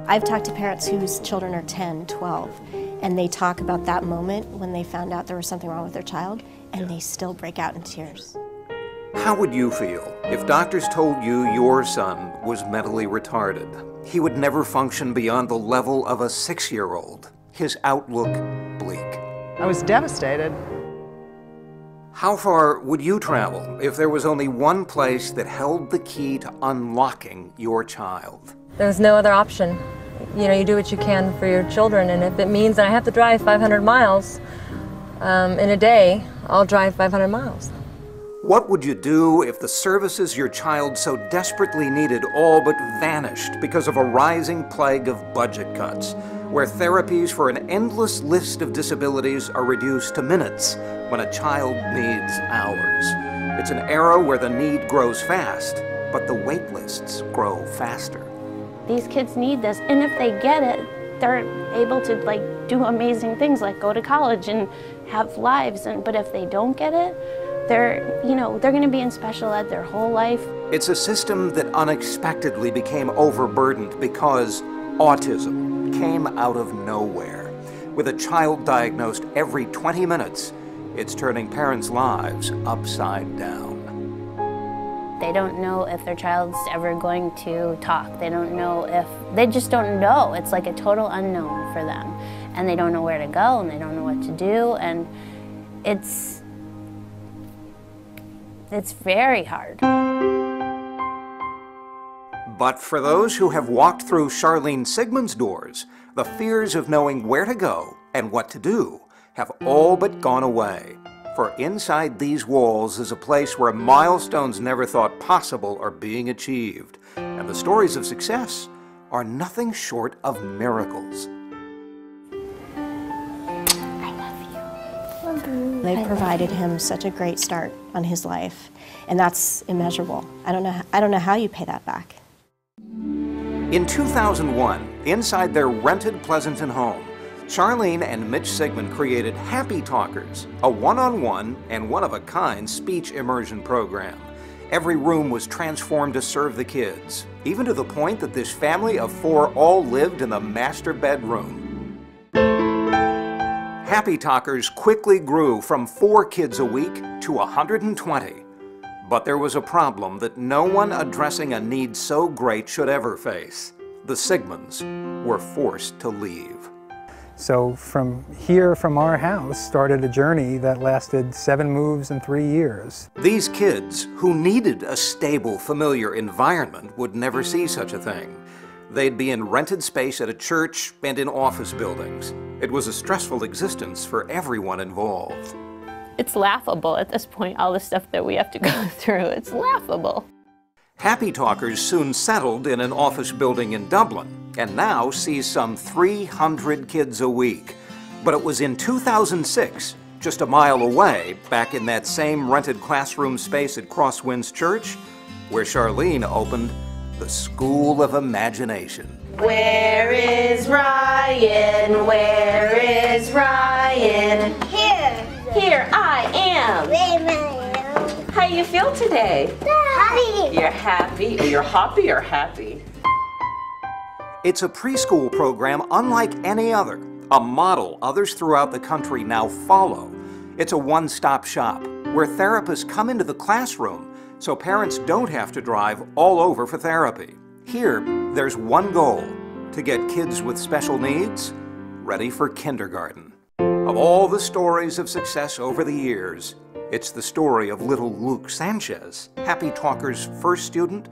I've talked to parents whose children are 10, 12, and they talk about that moment when they found out there was something wrong with their child, and they still break out in tears. How would you feel if doctors told you your son was mentally retarded? He would never function beyond the level of a 6-year-old. His outlook bleak. I was devastated. How far would you travel if there was only one place that held the key to unlocking your child? There's no other option. You know, you do what you can for your children, and if it means that I have to drive 500 miles in a day, I'll drive 500 miles. What would you do if the services your child so desperately needed all but vanished because of a rising plague of budget cuts, where therapies for an endless list of disabilities are reduced to minutes when a child needs hours? It's an era where the need grows fast, but the wait lists grow faster. These kids need this, and if they get it, they're able to do amazing things like go to college and have lives. But if they don't get it, they're going to be in special ed their whole life. It's a system that unexpectedly became overburdened because autism came out of nowhere. With a child diagnosed every 20 minutes, it's turning parents' lives upside down. They don't know if their child's ever going to talk. They don't know they just don't know. It's like a total unknown for them. And they don't know where to go, and they don't know what to do, and it's very hard. But for those who have walked through Charlene Sigmund's doors, the fears of knowing where to go and what to do have all but gone away. For inside these walls is a place where milestones never thought possible are being achieved, and the stories of success are nothing short of miracles. They provided him such a great start on his life, and that's immeasurable. I don't know how you pay that back. In 2001, inside their rented Pleasanton home, Charlene and Mitch Sigmund created Happy Talkers, a one-on-one and one-of-a-kind speech immersion program. Every room was transformed to serve the kids, even to the point that this family of 4 all lived in the master bedroom. Happy Talkers quickly grew from 4 kids a week to 120. But there was a problem that no one addressing a need so great should ever face. The Sigmunds were forced to leave. So from our house, started a journey that lasted 7 moves in 3 years. These kids, who needed a stable, familiar environment, would never see such a thing. They'd be in rented space at a church and in office buildings. It was a stressful existence for everyone involved. It's laughable at this point, all the stuff that we have to go through. It's laughable. Happy Talkers soon settled in an office building in Dublin, and now sees some 300 kids a week. But it was in 2006, just a mile away, back in that same rented classroom space at Crosswinds Church, where Charlene opened the School of Imagination. Where is Ryan? Where is Ryan? Here. Here I am. How you feel today? Happy. You're happy? You're hoppy or happy? It's a preschool program unlike any other, a model others throughout the country now follow. It's a one-stop shop where therapists come into the classroom so parents don't have to drive all over for therapy. Here, there's one goal: to get kids with special needs ready for kindergarten. Of all the stories of success over the years, it's the story of little Luke Sanchez, Happy Talker's first student,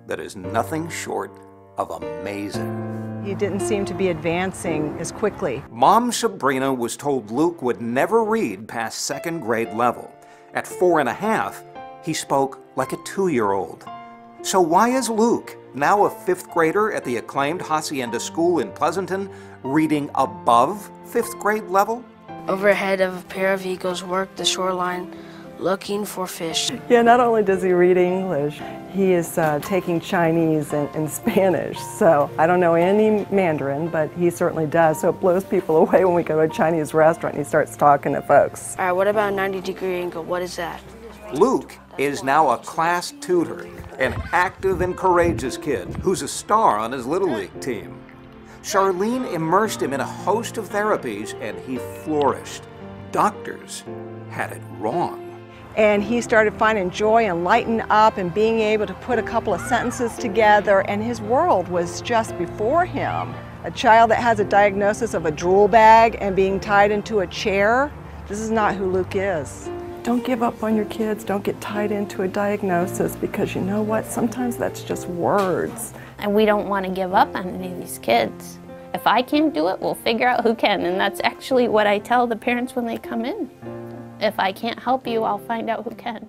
that is nothing short of amazing. He didn't seem to be advancing as quickly. Mom Sabrina was told Luke would never read past 2nd grade level. At 4 1/2, he spoke like a 2-year-old. So why is Luke, now a 5th grader at the acclaimed Hacienda School in Pleasanton, reading above 5th grade level? Overhead of a pair of eagles worked the shoreline looking for fish. Yeah, not only does he read English, he is taking Chinese and Spanish. So I don't know any Mandarin, but he certainly does. So it blows people away when we go to a Chinese restaurant and he starts talking to folks. All right, what about a 90-degree angle? What is that? Luke is now a class tutor, an active and courageous kid who's a star on his Little League team. Charlene immersed him in a host of therapies and he flourished. Doctors had it wrong. And he started finding joy and lighting up and being able to put a couple of sentences together, and his world was just before him. A child that has a diagnosis of a drool bag and being tied into a chair, this is not who Luke is. Don't give up on your kids. Don't get tied into a diagnosis, because you know what? Sometimes that's just words. And we don't want to give up on any of these kids. If I can't do it, we'll figure out who can. And that's actually what I tell the parents when they come in. If I can't help you, I'll find out who can.